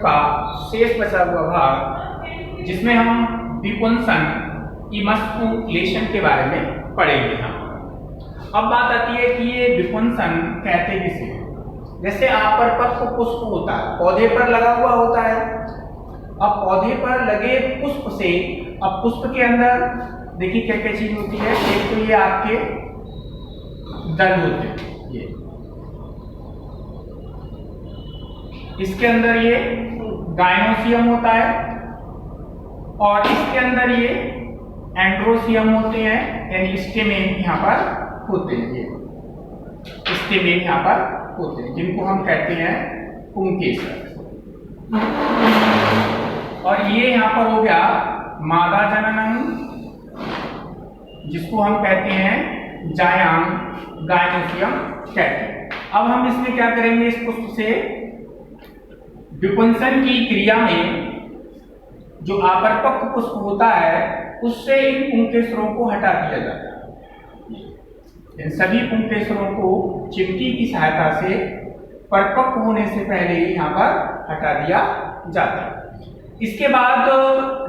का शेष बचा हुआ भाग जिसमें हम विपुंसन इमस्कुलेशन के बारे में पढ़ेंगे। अब बात आती है कि ये विपुंसन कहते किसे। जैसे अपरपक्व पुष्प होता है, पौधे पर लगा हुआ होता है। अब पौधे पर लगे पुष्प से, अब पुष्प के अंदर देखिए क्या क्या चीज होती है। एक तो ये आपके दल होते हैं, ये इसके अंदर ये गायनोसियम होता है और इसके अंदर ये एंड्रोसियम होते हैं, यानी स्टेमेन यहाँ पर होते हैं। ये स्टेमेन यहाँ पर होते हैं जिनको हम कहते हैं पुंकेसर। और ये यहाँ पर हो गया मादा जननम, जिसको हम कहते हैं जायांग गायनोसियम कहते हैं। अब हम इसमें क्या करेंगे, इस पुष्प से विपुंसन की क्रिया में जो अपरपक्व पुष्प होता है उससे इन पुंकेसरों को हटा दिया जाता है। इन सभी पुंकेसरों को चिमटी की सहायता से परिपक्व होने से पहले ही यहाँ पर हटा दिया जाता है। इसके बाद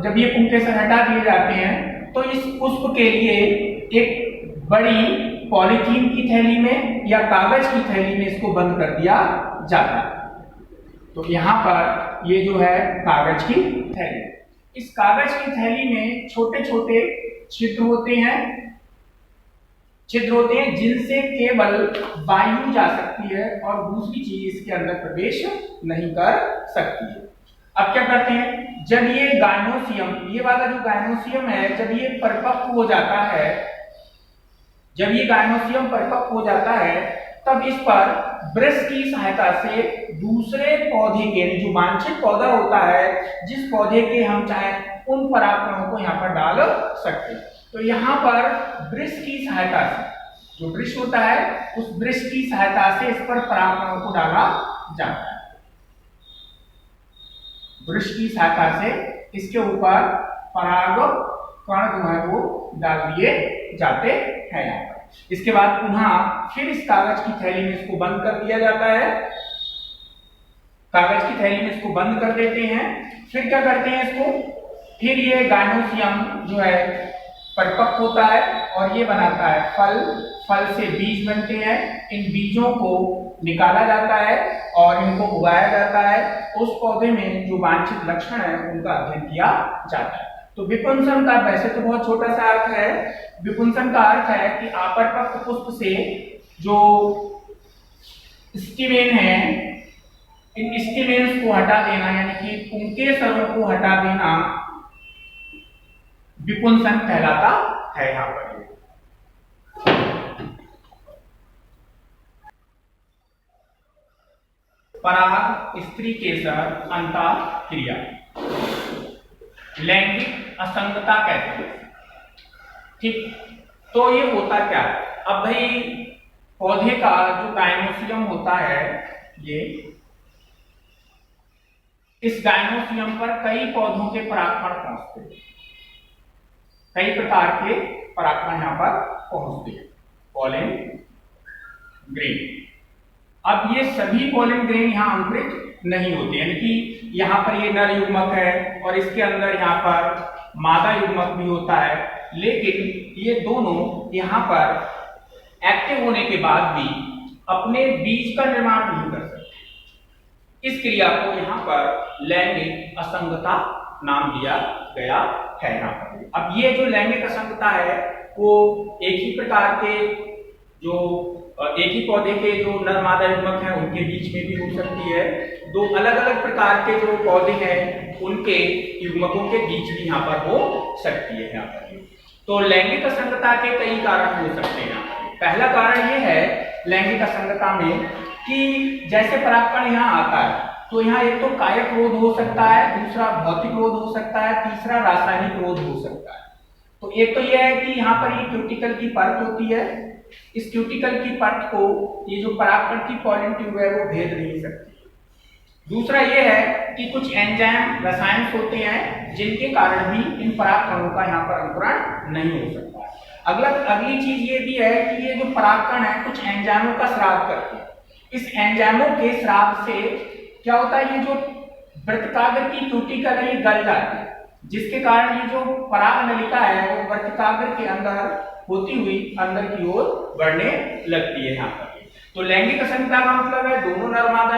जब ये पुंकेसर हटा दिए जाते हैं तो इस पुष्प के लिए एक बड़ी पॉलीथीन की थैली में या कागज की थैली में इसको बंद कर दिया जाता है। तो यहाँ पर ये जो है कागज की थैली, इस कागज की थैली में छोटे छोटे छिद्र होते हैं जिनसे केवल वायु जा सकती है और दूसरी चीज इसके अंदर प्रवेश नहीं कर सकती है। अब क्या करते हैं, जब ये गायनोसियम, ये वाला जो गायनोसियम है, जब ये परिपक्व हो जाता है, जब ये गायनोसियम परिपक्व हो जाता है तब इस पर ब्रश की सहायता से दूसरे पौधे के, जो वांछित पौधा होता है, जिस पौधे के हम चाहे उन परागकणों को यहाँ पर डाल सकते हैं। तो यहाँ पर ब्रश की सहायता से, जो ब्रश होता है उस ब्रश की सहायता से इस पर परागकणों को डाला जाता है। ब्रश की सहायता से इसके ऊपर परागकण जो है वो डाल दिए जाते हैं यहाँ पर। इसके बाद पुनः फिर इस कागज की थैली में इसको बंद कर दिया जाता है, कागज की थैली में इसको बंद कर देते हैं। फिर क्या करते हैं इसको, फिर ये गायनोसियम जो है परिपक्व होता है और ये बनाता है फल, फल से बीज बनते हैं। इन बीजों को निकाला जाता है और इनको उगाया जाता है। उस पौधे में जो वांछित लक्षण है उनका अध्ययन किया जाता है। तो विपुंसन का वैसे तो बहुत छोटा सा अर्थ है। विपुंसन का अर्थ है कि अपरपक्व पुष्प से जो स्टिमेन है, इन स्टिमेन्स को हटा देना, यानी कि पुंकेसरों को हटा देना विपुंसन कहलाता है। यहाँ पर पराग स्त्री केसर अंतःक्रिया, लैंगिक असंगता कहते हैं। ठीक, तो ये होता क्या है। अब भाई पौधे का जो गायनोसियम होता है, ये इस गायनोसियम पर कई पौधों के परागकण पहुंचते हैं, कई प्रकार के परागकण यहाँ पर पहुंचते हैं, पॉलन ग्रेन। अब ये सभी पॉलन ग्रेन यहाँ अंकुरित नहीं होते, यानी कि यहाँ पर ये नर युग्मक है और इसके अंदर यहाँ पर मादा युग्मक भी होता है, लेकिन ये दोनों यहाँ पर एक्टिव होने के बाद भी अपने बीज का निर्माण नहीं कर सकते। इस क्रिया को यहाँ पर लैंगिक असंगता नाम दिया गया है यहाँ पर। अब ये जो लैंगिक असंगता है वो एक ही प्रकार के, जो एक ही पौधे के जो नर मादा युग्मक हैं उनके बीच में भी हो सकती है। दो अलग अलग प्रकार के जो पौधे हैं उनके युग्मकों के बीच भी यहाँ पर हो सकती है यहाँ पर। तो लैंगिक असंगता के कई कारण हो सकते हैं। पहला कारण ये है लैंगिक असंगता में कि जैसे परागकण यहाँ आता है तो यहाँ एक तो कायिक रोध हो सकता है, दूसरा भौतिक रोध हो सकता है, तीसरा रासायनिक रोध हो सकता है। तो एक तो यह है कि यहाँ पर ये क्यूटिकल की परत होती है, इस क्यूटिकल की परत को ये जो परागकण की पॉलन ट्यूब है वो भेद नहीं सकती। दूसरा ये है कि कुछ एंजाइम रसायन होते हैं जिनके कारण भी इन परागकणों का यहाँ पर अंकुरण नहीं हो सकता। अगली चीज ये भी है कि ये जो परागकण है कुछ एंजाइमों का स्राव करते हैं। इस एंजाइमों के स्राव से क्या होता है, ये जो वर्तिकाग्र की क्यूटिकल ये गल जाती है, जिसके कारण ये जो पराग नलिका है वो वर्तिकाग्र के अंदर होती हुई अंदर की ओर बढ़ने लगती है। यहाँ पर तो लैंगिक असंगता का मतलब है दोनों नर मादा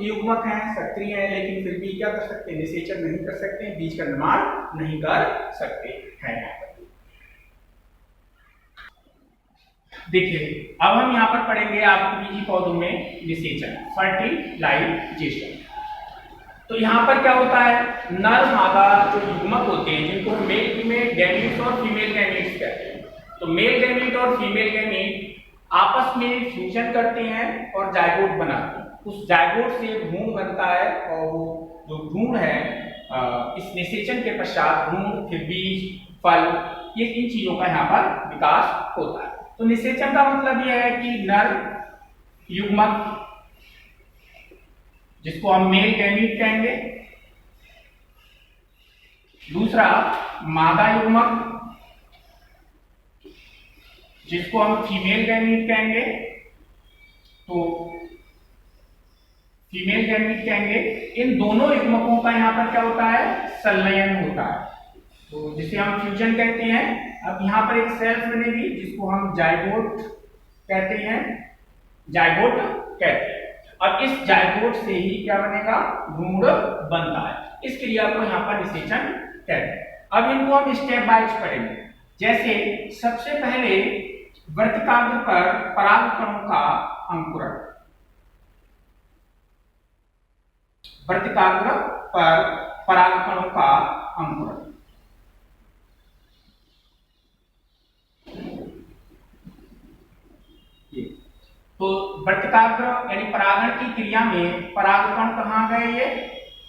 युग्मक हैं, सक्रिय हैं, लेकिन फिर भी क्या कर सकते हैं, निषेचन नहीं कर सकते, बीज का निर्माण नहीं कर सकते हैं। यहाँ पर देखिए अब हम यहाँ पर पढ़ेंगे आपकी पौधों में निषेचन, फर्टिलाइजेशन। तो यहाँ पर क्या होता है, नर मादा जो युग्मक होते हैं जिनको मेल फीमेल गैमीट्स और फीमेल गैमीट्स कहते हैं, तो मेल गैमीट और फीमेल गैमीट आपस में फ्यूजन करते हैं और जायगोट बनाते हैं। उस जायगोट से भ्रूण बनता है और वो जो भ्रूण है इस निषेचन के पश्चात भ्रूण फिर बीज फल ये इन चीजों का यहाँ पर विकास होता है। तो निषेचन का मतलब यह है कि नर युग्मक जिसको हम मेल गैमीट कहेंगे, दूसरा मादा युग्मक जिसको हम फीमेल गैमीट कहेंगे, तो फीमेल गैमीट कहेंगे। इन दोनों युग्मकों का यहाँ पर क्या होता है, संलयन होता है, तो जिसे हम फ्यूजन कहते हैं। अब यहाँ पर एक सेल्स बनेगी जिसको हम जायगोट कहते हैं, जायगोट कहते हैं। अब इस जायगोट से ही क्या बनेगा, भ्रूण बनता है। इस क्रिया को यहाँ पर निषेचन कहते हैं। अब इनको हम स्टेप वाइज पढ़ेंगे। जैसे सबसे पहले वर्तिकाग्र पर परागकणों का अंकुरण, वर्तिकाग्र पर परागकणों का अंकुरण। तो वर्तिकाग्र यानी परागण की क्रिया में परागकण कहाँ गए, ये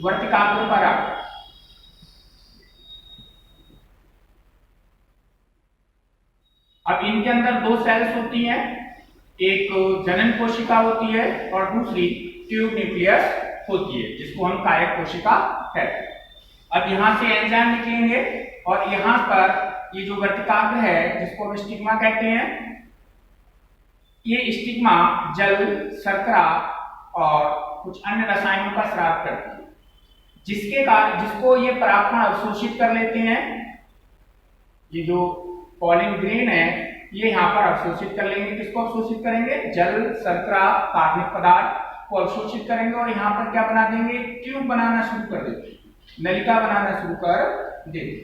वर्तिकाग्र पर आ गए। अब इनके अंदर दो सेल्स होती हैं, एक जनन कोशिका होती है और दूसरी ट्यूब न्यूक्लियस होती है जिसको हम कायक कोशिका कहते हैं। अब यहां से एंजाइम निकलेंगे और यहां पर ये जो वर्तिकाग्र है जिसको हम स्टिग्मा कहते हैं, ये स्टिग्मा जल, शर्करा और कुछ अन्य रसायनों का स्राव करती है, जिसके कारण जिसको ये परागकण अवशोषित कर लेते हैं। ये जो पॉलिन ग्रेन है ये यहाँ पर अवशोषित कर लेंगे। किसको अवशोषित करेंगे, जल, शर्करा, कार्बनिक पदार्थ को अवशोषित करेंगे और यहाँ पर क्या बना देंगे, ट्यूब बनाना शुरू कर देंगे, नलिका बनाना शुरू कर देंगे।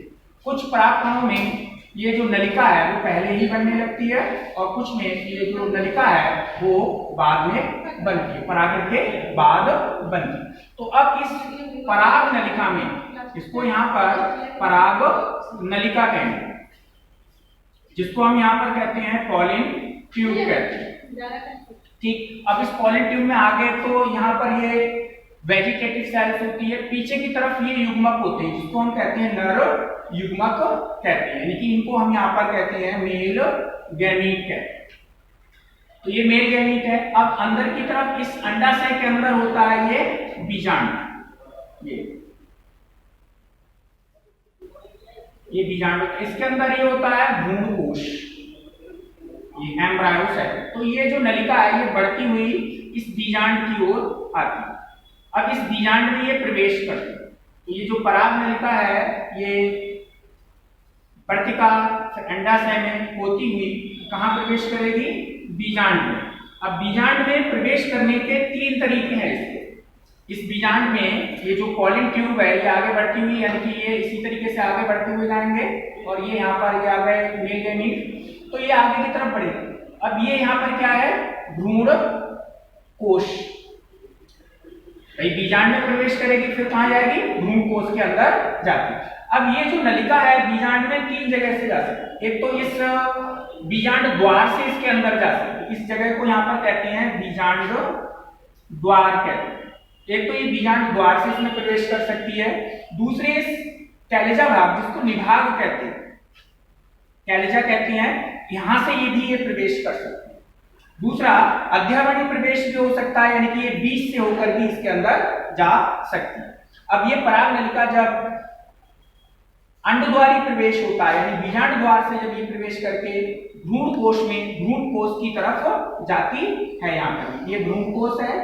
कुछ परागकणों में ये जो नलिका है वो पहले ही बनने लगती है और कुछ में ये जो नलिका है वो बाद में बनती है, परागण के बाद बनती है। तो अब इस पराग नलिका में, इसको यहाँ पर पराग नलिका कहेंगे, जिसको हम यहाँ पर कहते हैं पॉलिन ट्यूब कहते हैं। ठीक, अब इस पॉलिन ट्यूब में आगे तो यहाँ पर ये वेजिटेटिव सेल्स होती है, पीछे की तरफ ये युग्मक होते हैं जिसको हम कहते हैं नर युग्मक कहते हैं, यानी कि इनको हम यहाँ पर कहते हैं मेल गैमीट कहते हैं। तो ये मेल गैमीट है। अब अंदर की तरफ इस अंडाशय के अंदर होता है ये बीजांड, ये बीजांड, इसके अंदर ये होता है भ्रूण कोश, ये एम्ब्रायोस है। तो ये जो नलिका है ये बढ़ती हुई इस बीजांड की ओर आती है। अब इस बीजांड में ये प्रवेश करती है। तो ये जो पराग नलिका है ये वर्तिका अंडाशय में होती हुई कहाँ प्रवेश करेगी, बीजांड में। अब बीजांड में प्रवेश करने के तीन तरीके हैं इसके। इस बीजांड में ये जो पॉलिन ट्यूब है ये आगे बढ़ती हुई, यानी कि ये इसी तरीके से आगे बढ़ते हुए जाएंगे और ये यहाँ पर ये आ गए मेल गैमीट, तो ये आगे की तरफ बढ़ेगी। अब ये यहाँ पर क्या है, भ्रूण कोश, बीजांड में प्रवेश करेगी फिर कहाँ जाएगी, भ्रूण कोश के अंदर जाती है। अब ये जो नलिका है बीजांड में तीन जगह से जा सकती है। एक तो इस बीजांड द्वार से इसके अंदर जा सकती है, इस जगह को यहाँ पर कहते हैं बीजांड द्वार कहते हैं। एक तो ये बीजांड द्वार से इसमें प्रवेश कर सकती है, दूसरे इस कैलेजा भाग जिसको निभाग कहते हैं, कैलेजा कहते हैं, यहां से ये भी ये प्रवेश कर सकती है। दूसरा अध्यावरणीय प्रवेश भी हो सकता है, यानी कि ये बीज से होकर भी इसके अंदर जा सकती है। अब ये पराग नलिका जब अंडद्वारी प्रवेश होता है, यानी बीजांड द्वार से जब ये प्रवेश करके भ्रूण कोश में, भ्रूण कोश की तरफ जाती है, यहाँ पर ये भ्रूण कोश है,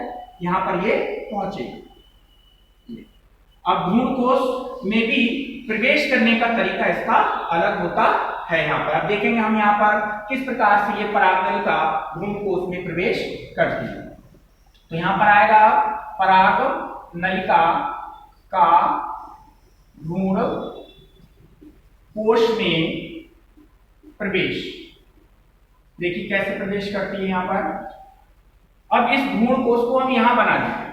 यहाँ पर ये पहुंचेगी। अब भ्रूणकोश में भी प्रवेश करने का तरीका इसका अलग होता है। यहाँ पर अब देखेंगे हम यहाँ पर किस प्रकार से ये परागनलिका भ्रूणकोश में प्रवेश करती है। तो यहाँ पर आएगा परागनलिका का भ्रूणकोश में प्रवेश। देखिए कैसे प्रवेश करती है यहाँ पर। अब इस भ्रूणकोश को हम यहाँ बना देते हैं।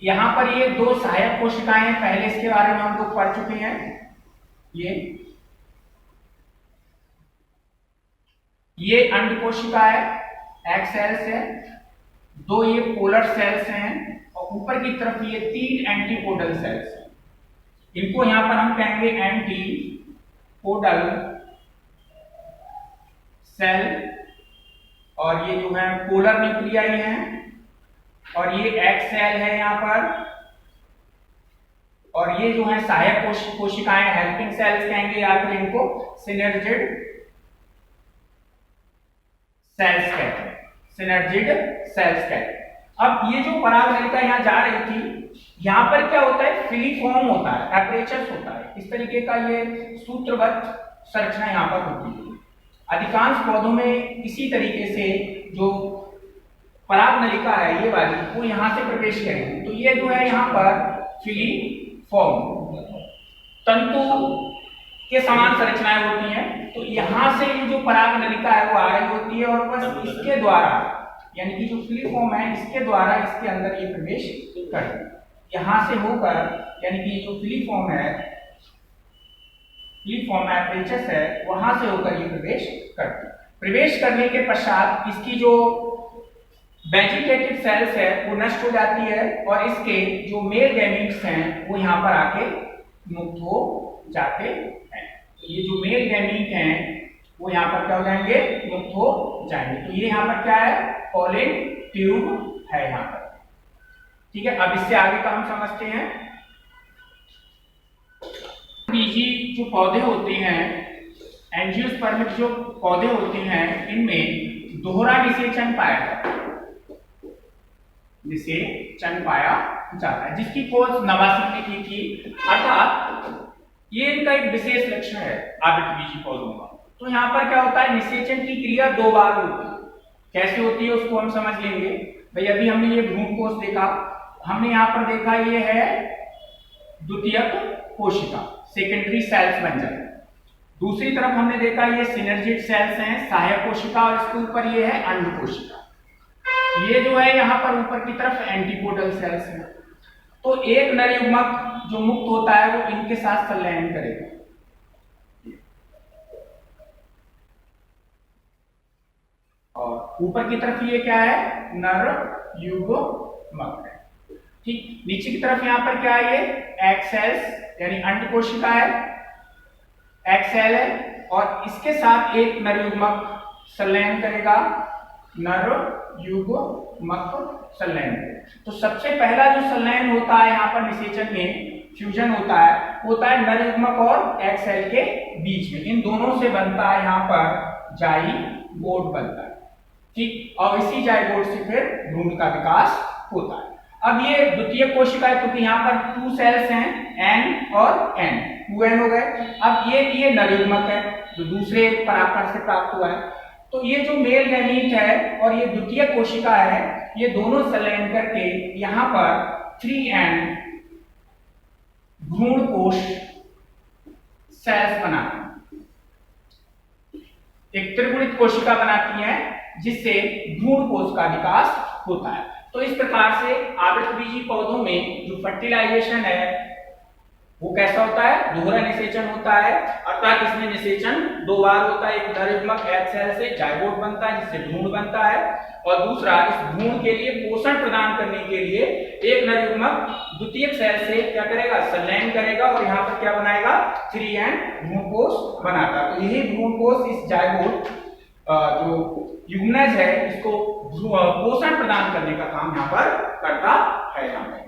यहां पर ये दो सहायक कोशिकाएं हैं, पहले इसके बारे में हम लोग पढ़ चुके हैं। ये अंड कोशिका है, एग सेल्स है, दो ये पोलर सेल्स हैं और ऊपर की तरफ ये 3 एंटीपोडल सेल्स हैं। इनको यहां पर हम कहेंगे एंटीपोडल सेल, और ये जो है पोलर न्यूक्लियाई हैं, और ये एग सेल है यहाँ पर, और ये जो है सहायक कोशिकाएं हेल्पिंग सेल्स कहेंगे या फिर इनको सिनर्जिड सेल्स कहते हैं, सिनर्जिड सेल्स कहते हैं। अब ये जो परागनलिका यहाँ जा रही थी, यहाँ पर क्या होता है, फिलीफॉर्म होता है, एपरेचर्स होता है, इस तरीके का ये सूत्रबद्ध संरचना यहाँ पर होती है। अधिकांश पौधों में इसी तरीके से जो परागनलिका है ये वाली, वो यहां से प्रवेश करेगी। तो ये जो है यहाँ पर फिलीफॉर्म तंतु के समान संरचनाएं होती हैं। तो यहां से ये जो परागनलिका है वो आ रही होती है और बस इसके द्वारा, यानी कि जो फिलीफॉर्म है इसके द्वारा इसके अंदर ये प्रवेश करती है। यहां से होकर, यानी कि जो फिलीफॉर्म है, फिलीफॉर्म एपरेचर्स है, वहां से होकर ये प्रवेश करती है। प्रवेश करने के पश्चात इसकी जो वेजिटेटिव सेल्स है वो नष्ट हो जाती है और इसके जो मेल गैमीट्स हैं वो यहाँ पर आके मुक्त हो जाते हैं। तो ये जो मेल गैमीट हैं वो यहाँ पर क्या हो जाएंगे, मुक्त हो जाएंगे। तो ये यहाँ पर क्या है, पॉलिन ट्यूब है यहाँ पर। ठीक है, अब इससे आगे का हम समझते हैं। बीजी जो पौधे होते हैं, एंजियोस्पर्मिक जो पौधे होते हैं, इनमें दोहरा निषेचन पाया जाता है, निषेचन पाया जाता है, जिसकी खोज नवासिक ने की थी। अर्थात ये इनका एक विशेष लक्षण है आवृतबीजी पौधों का। तो यहाँ पर क्या होता है, निषेचन की क्रिया 2 बार होती है। कैसे होती है उसको हम समझ लेंगे। भाई अभी हमने ये भ्रूणकोश देखा, हमने यहाँ पर देखा ये है द्वितीयक कोशिका, सेकेंडरी सेल्स बन जाए। दूसरी तरफ हमने देखा ये सिनर्जिड सेल्स हैं, सहायक कोशिका, और इसके ऊपर ये है अंड कोशिका। ये जो है यहाँ पर ऊपर की तरफ एंटीपोडल सेल्स हैं। तो एक नर युग्मक जो मुक्त होता है वो इनके साथ संलयन करेगा। और ऊपर की तरफ ये क्या है, नर युग्मक है। ठीक, नीचे की तरफ यहाँ पर क्या है, ये एग सेल्स यानी अंड कोशिका है, एग सेल है, और इसके साथ एक नर युग्मक संलयन करेगा, नर युग्मक संलयन। तो सबसे पहला जो संलयन होता है यहाँ पर निषेचन में, फ्यूजन होता है नर युग्मक और एग सेल के बीच में। इन दोनों से बनता है यहाँ पर जाइगोट बनता है। ठीक, और इसी जाइगोट से फिर भ्रूण का विकास होता है। अब ये द्वितीय कोशिका है, क्योंकि यहाँ पर 2 सेल्स हैं, N और N, 2N हो गए। अब ये नर युग्मक है जो दूसरे परागकण से प्राप्त हुआ है। तो ये जो मेल गैमीट है और ये द्वितीय कोशिका है, ये दोनों संलयन करके यहाँ पर 3N भ्रूणकोश सेल्स बनाते हैं, एक त्रिगुणित कोशिका बनाती है, जिससे भ्रूणकोश का विकास होता है। तो इस प्रकार से आवृतबीजी पौधों में जो फर्टिलाइजेशन है वो कैसा होता है, दोहरा निषेचन होता है। अर्थात इसमें निषेचन 2 बार होता है, एक नर युग्मक एग सेल से जाइगोट बनता है जिससे भ्रूण बनता है, और दूसरा इस भ्रूण के लिए पोषण प्रदान करने के लिए एक नर युग्मक द्वितीयक सेल से क्या करेगा, संलयन करेगा, और यहाँ पर क्या बनाएगा, 3N भ्रूणकोश बनाता है। तो यही भ्रूणकोश इस जाइगोट जो युग्मनज है इसको पोषण प्रदान करने का काम यहाँ पर करता है। यहाँ पर